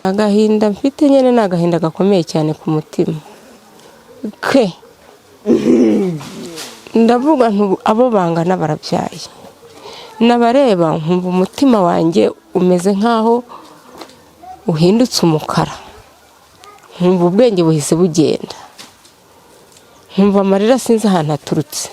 Agahinda mfite nyene ni agahinda gakomeye cyane ku mutima ke ndavuga abo bangana barabyaye nabareba nkumva umutima wanjye umeze nkaho uhindutse umukara nkumva ubwenge buhise bugenda nkumva amarira sinzi ahantu aturutse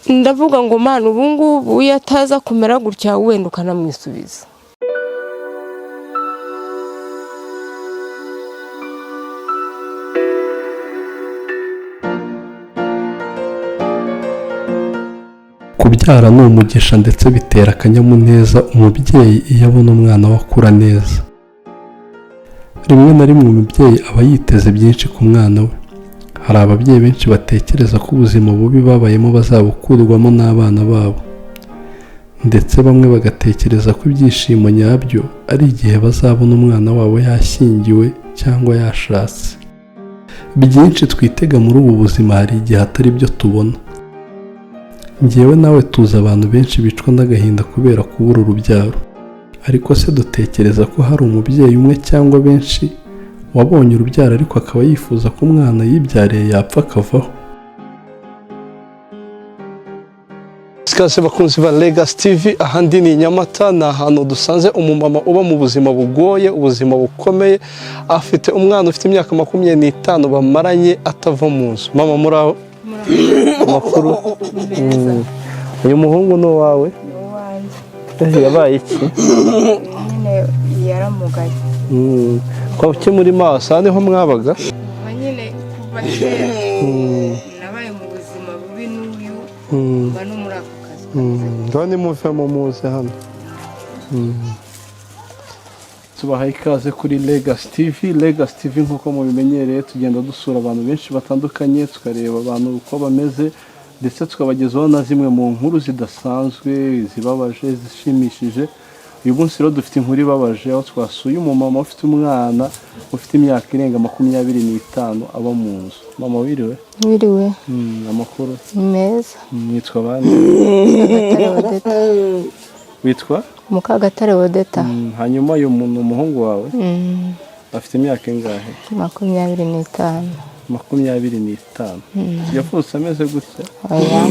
ndavuga ngo Mana ubu ngubu yataza kumera gutya wenda ukanamwisubiza. Kubyara ni umugisha ndetse bitera akanyamuneza umubyeyi iyo abona umwana we akura neza. Rimwe na rimwe umubyeyi aba yiteze byinshi ku mwana we. Hari ababyeyi benshi batekereza ko ubuzima bubi babayemo bazabukurwamo n'abana babo, ndetse bamwe bagatekereza ko ibyishimo nyabyo ari igihe bazabona umwana wabo yashyingiwe cyangwa yashatse. Byinshi twitega muri ubu buzima hari igihe atari byo tubona. Njyewe nawe tuzi abantu benshi bicwa n'agahinda kubera kubura urubyaro, ariko se dutekereza ko hari umubyeyi umwe cyangwa benshi wabonye urubyaro ariko akaba yifuza ko umwana yibyariye yapfa akavaho? Sikase bakunzi ba Legacy TV, ahandi ni Nyamata, ni ahantu dusanze umumama uba mu buzima bugoye, ubuzima bukomeye, afite umwana ufite imyaka 25 bamaranye atava mu nzu. Mama muraho? Amakuru? Uyu muhungu no wawe? Yabaye iki? Nyine yaramugaye. Kwa uke muri maso niho mwabaga? Nyine kuva kera nabaye mu buzima bubi n'uyu mba no muri ako kazi. Ndone muve mu muze hano. Tubahaye ikaze kuri Legacy TV. Legacy TV nkuko mubimenyereye tugenda dusura abantu benshi batandukanye, tukareba abantu uko bameze, ndetse tukabagezaho na zimwe mu nkuru zidasanzwe, zibabaje, zishimishije. Uyu munsi rero dufite inkuru ibabaje, aho twasuye umumama ufite umwana ufite imyaka irenga 25 aba mu nzu. Mama wiriwe? Wiriwe. Amakuru? Meza. Nitwa bande? Witwa? Mukagatare Odeta. Hanyuma uyu muntu umuhungu wawe afite imyaka ingahe? 25. 25. Yavutse ameze gutya? Oya.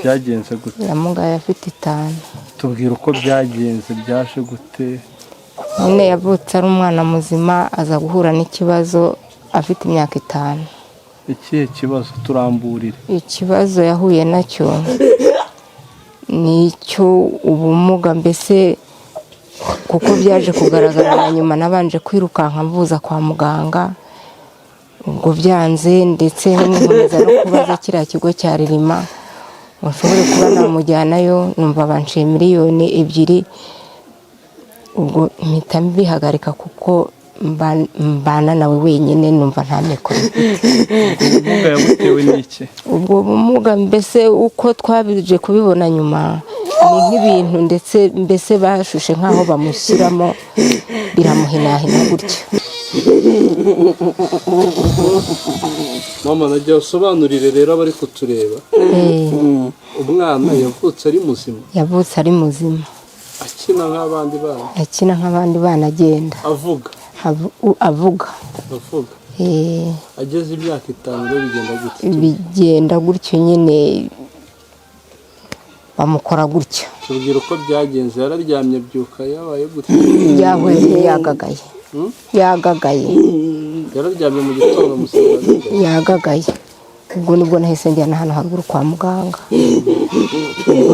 Byagenze gute? Yamugaye afite 5. Tubwira uko byagenze, byaje gute? None yavutse ari umwana muzima aza guhura n'ikibazo afite imyaka 5. Ikihe kibazo? Turamburire. Ikibazo yahuye nacyo nicyo ubumuga, mbese kuko byaje kugaragara nyuma nabanje kwirukanka mvuza kwa muganga, ubwo byanze ndetse nkomeza no kubaza kiriya kigo cya Ririma ushobore kuba namujyanayo, numva banciye miliyoni 2. ubwo mpita mbihagarika kuko mbana nawe wenyine, numva nta mikoro. Ubumuga yabutewe n'iki? Ubwo bumuga mbese uko twabije kubibona nyuma ni nk'ibintu ndetse mbese bashushe nkaho bamushyiramo biramuhinahina gutya. Mama najya usobanurire rero abari kutureba. Umwana yavutse ari muzima? Yavutse ari muzima, akina nk'abandi bana? akina nk'abandi bana, agenda avuga? avuga. Ageze imyaka 5 bigenda gutya? Bigenda gutyo nyine, bamukora gutya. Tubwira uko byagenze. Yararyamye byuka yabaye gutya? Yahweye, yagagaye. Yagagaye. Yararyamye mu gitondo musanga yagagaye. Ubwo nibwo nahise njyana hano haruguru kwa muganga.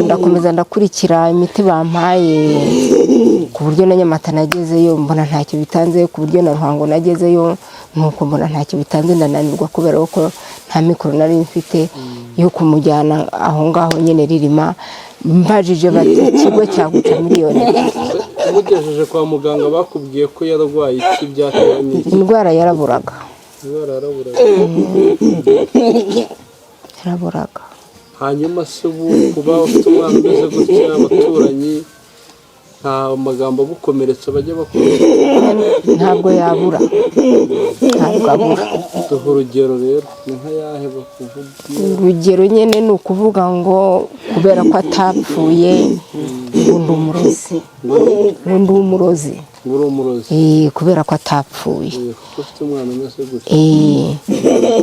Ndakomeza ndakurikira imiti bampaye, ku buryo na Nyamata nagezeyo mbona ntacyo bitanze, ku buryo na Ruhango nagezeyo nuko mbona ntacyo bitanze, ndananirwa kubera ko nta mikoro nari mfite yo kumujyana aho ngaho nyene Ririma. Mbajije bati ikigo cyaguca miliyoni. Mugejeje kwa muganga bakubwiye ko yarwaye iki? Byatewe n'iki? Indwara yaraburaga. Yaraburaga. Hanyuma se ubu kuba ufite umwana umeze gutya, abaturanyi nta magambo gukomeretsa bajya bakoresha? Ntabwo yabura. Ntabwo abura. Duha urugero rero, ni nka yahe bakuvuga? Urugero nyene ni ukuvuga ngo kubera ko atapfuye ndi umurozi ndi umurozi uri umurozi kubera ko atapfuye kuko ufite umwana umeze gutya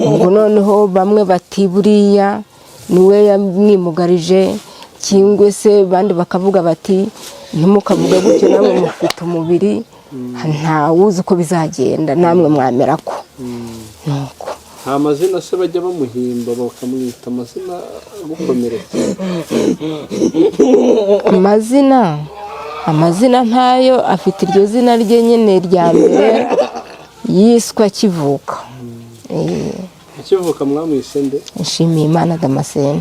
ubwo noneho bamwe bati buriya niwe yamwimugarije cyangwa se bandi bakavuga bati ntimukavuge gutyo namwe mufite umubiri ntawuzi uko bizagenda namwe mwamera ko nuko nta mazina se bajya bamuhimba bakamwita amazina agukomeretsa amazina ntayo afite iryo zina rye nyine rya mbere yiswe akivuka akivuka mwamwise nde Nshimiyimana Damascene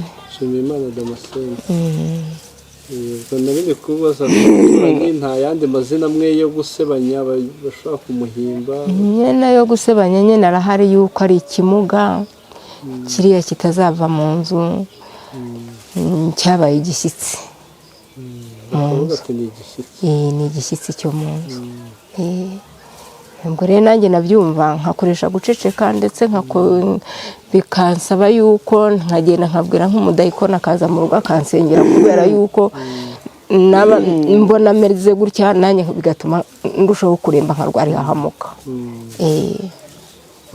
ubwo nabindi kubaza abaturanyi nta yandi mazina amwe yo gusebanya bashobora kumuhimba nyine yo gusebanya nyine arahari yuko ari ikimuga kiriya kitazava mu nzu cyabaye igishyitsi ni igishyitsi cyo mu nzu ubwo rero nanjye nabyumva nkakoresha guceceka ndetse bikansaba yuko nkagenda nkabwira nk'umudayikoni akaza mu rugo akansengera kubera yuko mbona ameze gutya nanjye bigatuma ndushaho kuremba nkarwara ihahamuka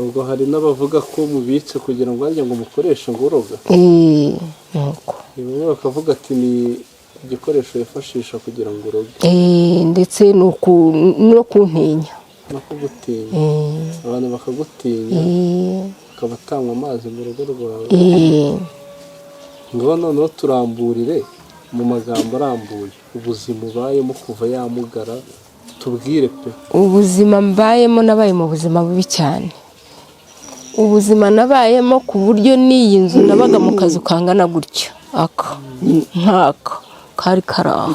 ubwo hari n'abavuga ko mubitse kugira ngo bajye ngo mukoreshe ngo uroga nuko bakavuga ati ni igikoresho yifashisha kugira ngo uroge ndetse no kuntinya no kugutinya abantu bakagutinya bakaba batanywa amazi mu rugo rwawe ngo noneho turamburire mu magambo arambuye ubuzima ubayemo kuva yamugara tubwire pe ubuzima mbayemo nabaye mu buzima bubi cyane ubuzima nabayemo ku buryo n'iyi nzu nabaga mu kazu kangana gutya nk'aka kari karaha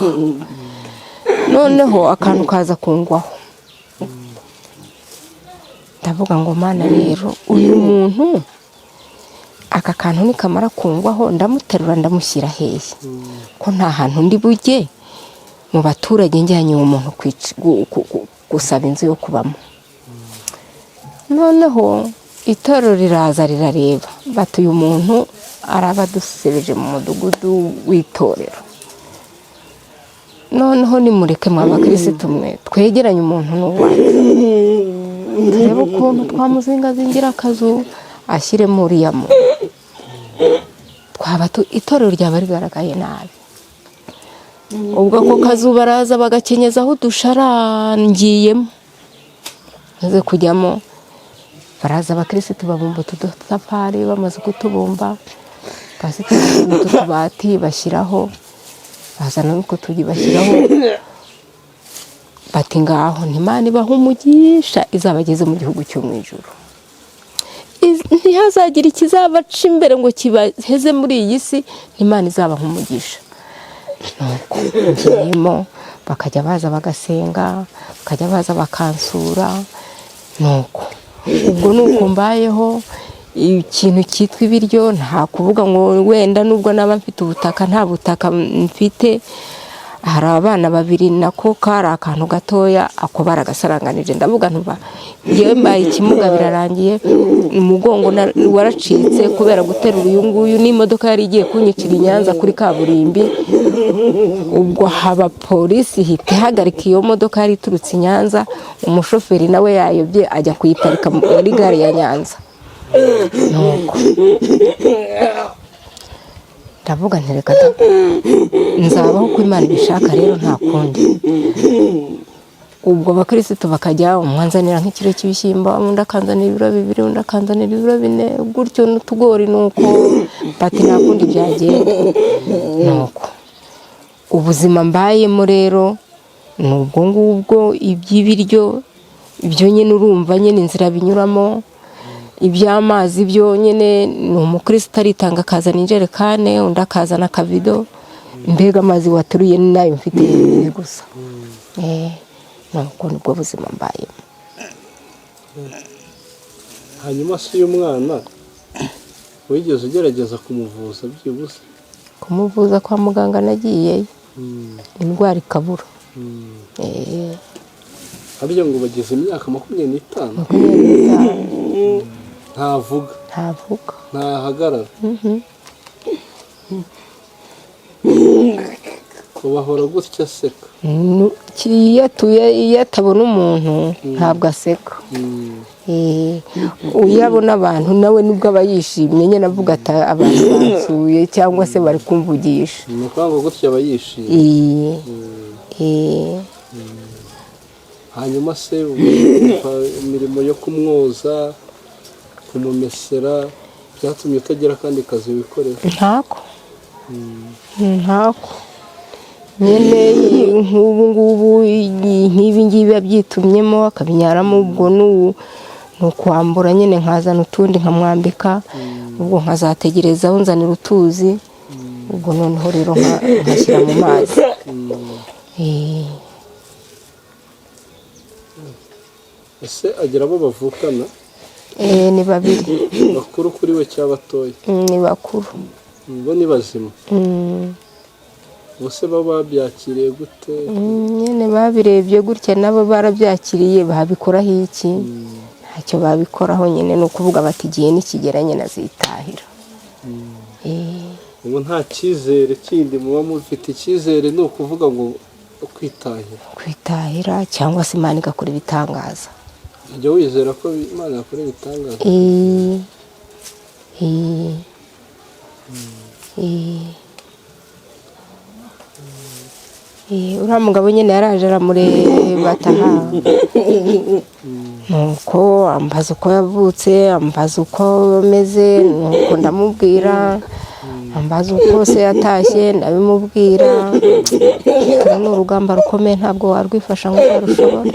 noneho akantu kaza kungwaho ndavuga ngo mana rero uyu muntu aka kantu nikamara kungwaho ndamuterura ndamushyira hehe ko nta hantu ndi bujye mu baturage njyanye uwo muntu gusaba inzu yo kubamo noneho itorero riraza rirareba bati uyu muntu araba dusebeje mu mudugudu w'itorero noneho nimureke mw'abakirisitu mwe twegeranye umuntu n'uwacu turebe ukuntu twamuzingazingira akazu ashyiremo uriya muntu itorero ryaba rigaragaye nabi ubwo ako kazu baraza bagakenyezaho udusharangiyemo maze kujyamo baraza abakirisitu babumba utudutafari bamaze kutubumba bashyiraho utubati bashyiraho bazana n'utwo tugi bashyiraho bati ngaho ntimana ibaha umugisha izabageze mu gihugu cyo mu ijuru ntihazagira ikizabaca imbere ngo kibaheze muri iyi si ntimana izabaha umugisha nuko ngiyemo bakajya baza bagasenga bakajya baza bakansura nuko ubwo nuko mbayeho ikintu cyitwa ibiryo nta kuvuga ngo wenda nubwo naba mfite ubutaka nta butaka mfite hari abana babiri nako kari akantu gatoya ako baragasaranganije ndavuga ntuba yewe mbaye ikimuga birarangiye umugongo waracitse kubera guterura uyu nguyu n'imodoka yari igiye kunyicira i Nyanza kuri kaburimbi ubwo haba polisi ihita ihagarika iyo modoka yari iturutse i Nyanza umushoferi nawe yayobye ajya kuyiparika muri gare ya Nyanza nuko ndavuga ntereka nzabaho ko Imana ibishaka rero nta kundi ubwo abakirisitu bakajya umwanzanira nk'ikiro cy'ibishyimbo undi akanzanira ibiro 2 undi akanzanira ibiro 4 gutyo n'utugori nuko bati nta kundi byagenda nuko ubuzima mbayemo rero nubwo ngubwo iby'ibiryo ibyo nyine urumva nyine inzira binyuramo iby'amazi byo nyine ni umukristo aritanga akazana injerekane undi akazana akavido mbega amazi wateruye nayo mfite gusa nuko nibwo buzima mbayemo hanyuma se uyu mwana wigeze ugerageza kumuvuza byibuse kumuvuza kwa muganga nagiyeyo indwara ikabura harya ngo bageze imyaka 25 ntavuga ntahagarara bahora gutya aseka. iyo atabona umuntu ntabwo aseka. iyo abona abantu nawe nibwo aba yishimye nyine avuga ati abantu bansuye cyangwa se bari kumvugisha. Ni ukuvuga ngo gutya aba yishimye. Hanyuma se imirimo yo kumwoza kumumesera byatumye utagira akandi kazi wikorera? ntako nyine nk'ubu ngubu nk'ibi ngibi yabyitumyemo akabinyaramo, ubwo ni ukwambura nyine nkazana utundi nkamwambika, ubwo nkazategereza aho nzanira utuzi, ubwo noneho rero nkashyira mu mazi. Ese agira abo bavukana? Ni babiri. Bakuru kuri we cyangwa batoya? Ni bakuru. Bo ni bazima? Bose baba babyakiriye gute? Nyine babirebye gutya nabo barabyakiriye, babikoraho iki? Ntacyo babikoraho, nyine ni ukuvuga bati igihe nikigera nyine azitahira. Ubu nta cyizere kindi muba mufite? Icyizere ni ukuvuga ngo kwitahira cyangwa se Imana igakora ibitangaza. Ujya wizera ko Imana yakora ibitangaza? uriya mugabo nyine yaraje aramureba ataha, nuko ambaza uko yavutse, ambaza uko ameze, nuko ndamubwira, ambaza uko se yatashye ndabimubwira. Ni urugamba rukomeye ntabwo warwifasha ngo uzarushobore.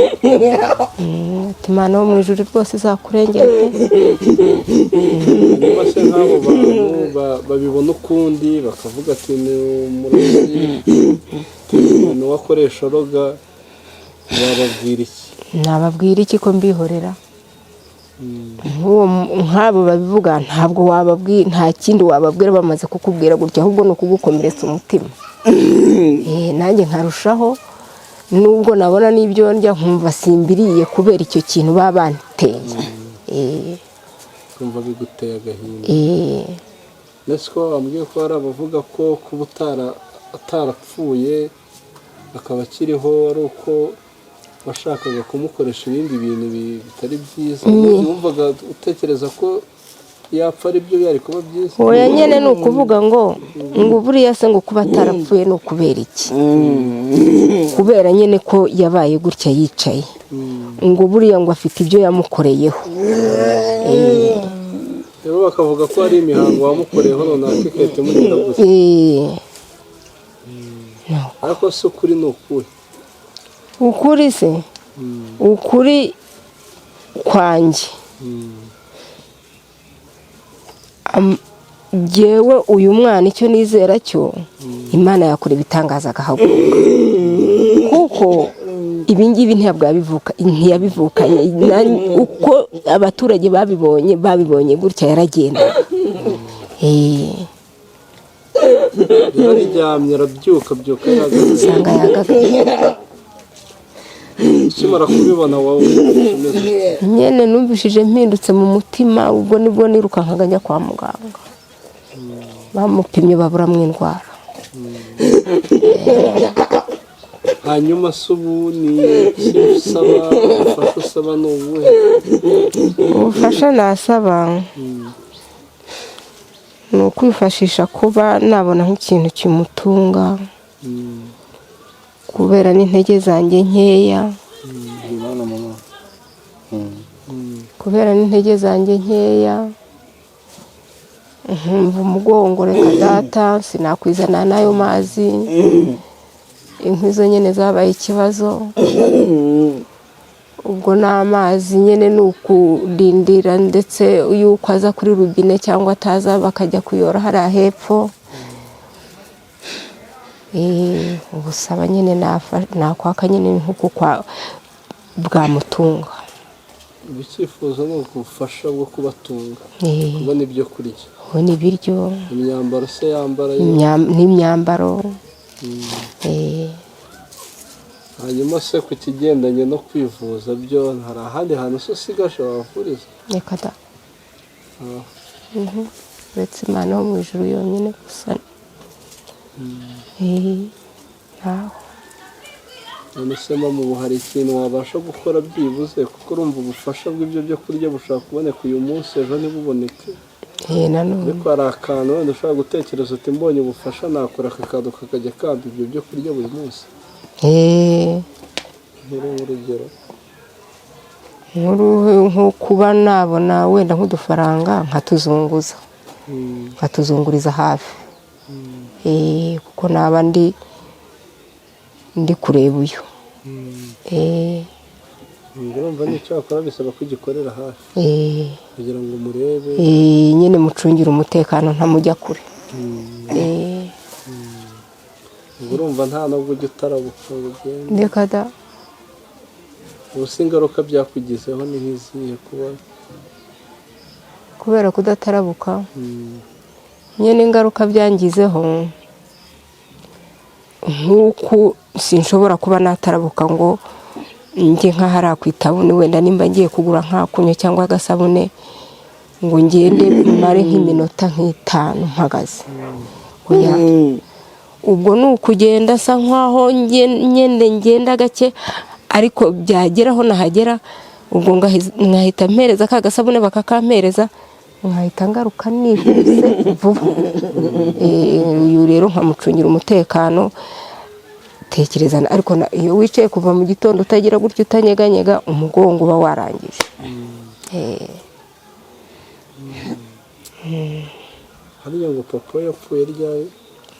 Imana wo mu ijuru rwose izakurengera. Niba se nk'abo bantu babibona ukundi bakavuga ati ni umurozi, ni uwakoresha roga, wababwira iki? Nababwira iki ko mbihorera? nk'abo babivuga ntabwo wababwira, nta kindi wababwira bamaze kukubwira gutya, ahubwo ni ukugukomeretsa umutima. Nanjye nkarushaho, nubwo nabona n'ibyo ndya nkumva simbiriye kubera icyo kintu baba banteye. Kumva biguteye agahinda. Ndetse ko bambwiye ko hari abavuga ko kuba atarapfuye akaba akiriho ari uko washakaga kumukoresha ibindi bintu bitari byiza. Wumvaga utekereza ko yapfa ari byo byari kuba byiza? Oya, nyine ni ukuvuga ngo buriya se ngo kuba atarapfuye ni ukubera iki? Kubera nyine ko yabaye gutya yicaye, ngo buriya ngo afite ibyo yamukoreyeho. Rero bakavuga ko hari imihango wamukoreyeho runaka ikahita imugenda gusa. Ariko se ukuri ni ukuri? Ukuri se, ukuri kwanjye, jyewe uyu mwana icyo nizera cyo, Imana yakora ibitangaza agahaguruka, kuko ibingibi ntiyabivukanye. Uko abaturage babibonye gutya yaragenda. Yararyamye arabyuka usanga yagagaye. Ukimara kubibona wowe nyine numvishije mpindutse mu mutima, ubwo nibwo nirukankaga njya kwa muganga, bamupimye baburamwo indwara. hanyuma se ubu ni iki usaba? Ubufasha usaba ni ubuhe? Ubufasha nasaba ni ukwifashisha kuba nabona nk'ikintu kimutunga, kubera n'intege zanjye nkeya. Nkumva umugongo, reka data sinakwizana n'ayo mazi, inkwi zo nyine zabaye ikibazo. Ubwo n'amazi nyine ni ukurindira ndetse yuko aza kuri rubine cyangwa ataza bakajya kuyora hariya hepfo. Ubusaba nyine nakwaka nyine nk'uko bwamutunga. Icyifuzo ni ubufasha bwo kubatunga, kubona ibyo kurya, kubona ibiryo, imyambaro se yambara, n'imyambaro. Hanyuma se ku kigendanye no kwivuza byo, hari ahandi hantu se usigaje wavuriza? Reka da, uretse Imana wo mu ijuru yonyine gusa. ntaho. none se mama ubu hari ikintu wabasha gukora byibuze kuko urumva ubufasha bw'ibyo byo kurya bushobora kuboneka uyu munsi ejo ntibuboneke. nanone ariko hari akantu wenda ushobora gutekereza uti mbonye ubufasha nakora aka kantu kakajya kamba ibyo byo kurya buri munsi. Urugero nko kuba nabona wenda nk'udufaranga nkatuzunguriza hafi, kuko naba ndi kureba uyu. urumva n'icyo wakora bisaba ko ugikorera hafi kugira ngo umurebe nyine mucungire umutekano ntamujya kure. urumva nta nubwo ujya utarabuka urugendo. Ndeka da. ubusa ingaruka byakugizeho ni nk'izihe kubera kudatarabuka? nyine ingaruka byangizeho nk'uku sinshobora kuba natarabuka ngo njye nk'ahari ku itabune wenda nimba ngiye kugura nk'akunyo cyangwa agasabune ngo ngende mare nk'iminota nk'itanu mpagaze. ubwo ni ukugenda asa nk'aho ngenda gake, ariko byageraho nahagera ubwo nkahita mpereza ka gasabune bakakampereza nkahita ngaruka nihuse vuba. uyu rero nkamucungira umutekano. tekereza ariko iyo wicaye kuva mu gitondo utagira gutyo utanyeganyega umugongo uba warangije. hariya ngo papa yapfuye ryari?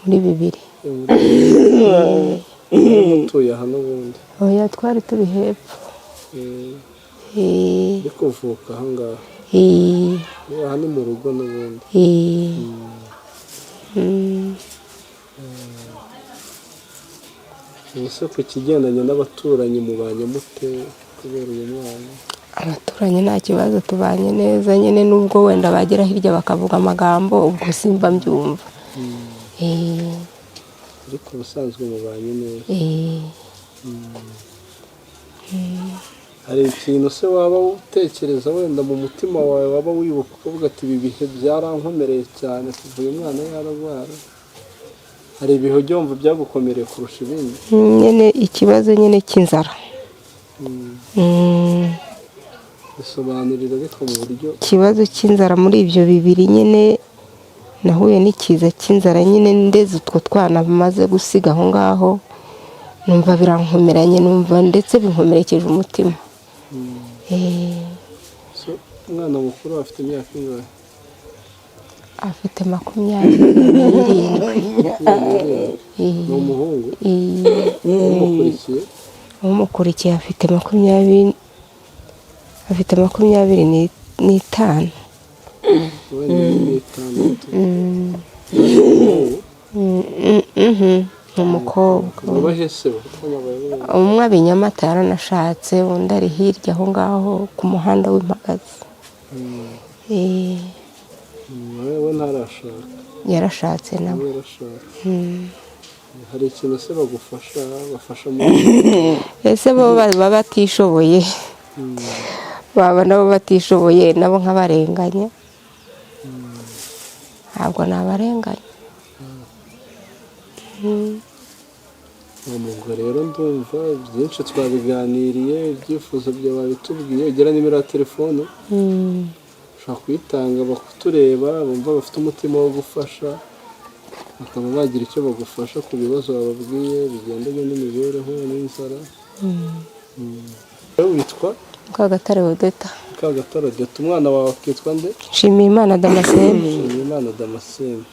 muri 2000. utuye hano ubundi? oya twari turi hepfo. uri kuvuka ahangaha? aha ni mu rugo n'ubundi. ubuse ku kigendanye n'abaturanyi mubanye mute kubera uyu mwana? abaturanyi nta kibazo, tubanye neza nyine, nubwo wenda bagera hirya bakavuga amagambo ubwo simba mbyumva. ariko ubusanzwe mubanye neza. hari ikintu se waba utekereza wenda mu mutima wawe waba wibuka ukavuga ati ibi bihe byarankomereye cyane kuva uyu mwana yararwara? hari ibihe ujya wumva byagukomereye kurusha ibindi? nyine ikibazo nyine cy'inzara. bisobanurira ariko mu buryo. ikibazo cy'inzara muri ibyo bibiri nyine nahuye n'ikiza cy'inzara nyine, ndetse utwo twana bamaze gusiga aho ngaho numva birankomeranye, numva ndetse binkomerekeje umutima. umwana mukuru afite imyaka ingahe? afite 27. ni umuhungu? umukurikiye? umukurikiye afite 20. afite 25. umukobwa. umwe aba i Nyamata yaranashatse, undi ari hirya aho ngaho ku muhanda w'impagazi. we ntarashaka? yarashatse nawe. hari ikintu se bagufasha ese bo baba batishoboye, baba nabo batishoboye nabo nk'abarenganya. ntabwo nabarenganya. ubwo rero ndumva byinshi twabiganiriye, ibyifuzo byawe bitubwiye. ugira nimero ya telefone ushobora kuyitanga bakutureba bumva bafite umutima wo gufasha, bakaba bagira icyo bagufasha ku bibazo bababwiye bigendanye n'imibereho n'inzara. witwa Mukagatare Odeta. Mukagatare Odeta. umwana wawe akitwa nde? Nshimiyimana Damascene. Nshimiyimana Damascene.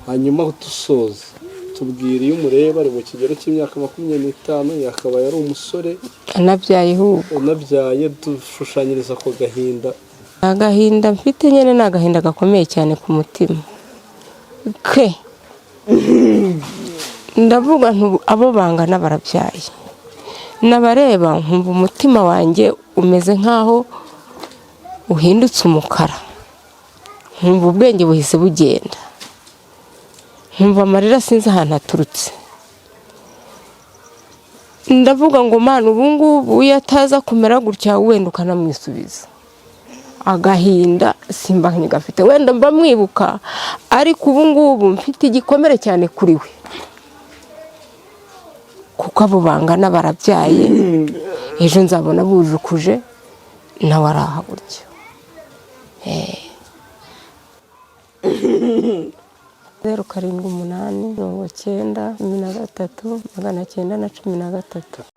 hanyuma dusoza tubwire, iyo umureba ari mu kigero cy'imyaka 25, yakabaye ari umusore anabyaye dushushanyiriza ako gahinda. agahinda mfite nyine ni agahinda gakomeye cyane ku mutima ke. ndavuga abo bangana barabyaye, nabareba nkumva umutima wanjye umeze nk'aho uhindutse umukara, nkumva ubwenge buhise bugenda, nkumva amarira sinzi ahantu aturutse. ndavuga ngo Mana, ubu ngubu iyo ataza kumera gutya wenda ukanamwisubiza. agahinda simba nkigafite, wenda mba mwibuka, ariko ubu ngubu mfite igikomere cyane kuri we. kuko abo bangana barabyaye ejo nzabona bujukuje nawe araha gutyo. 078 93 913 913.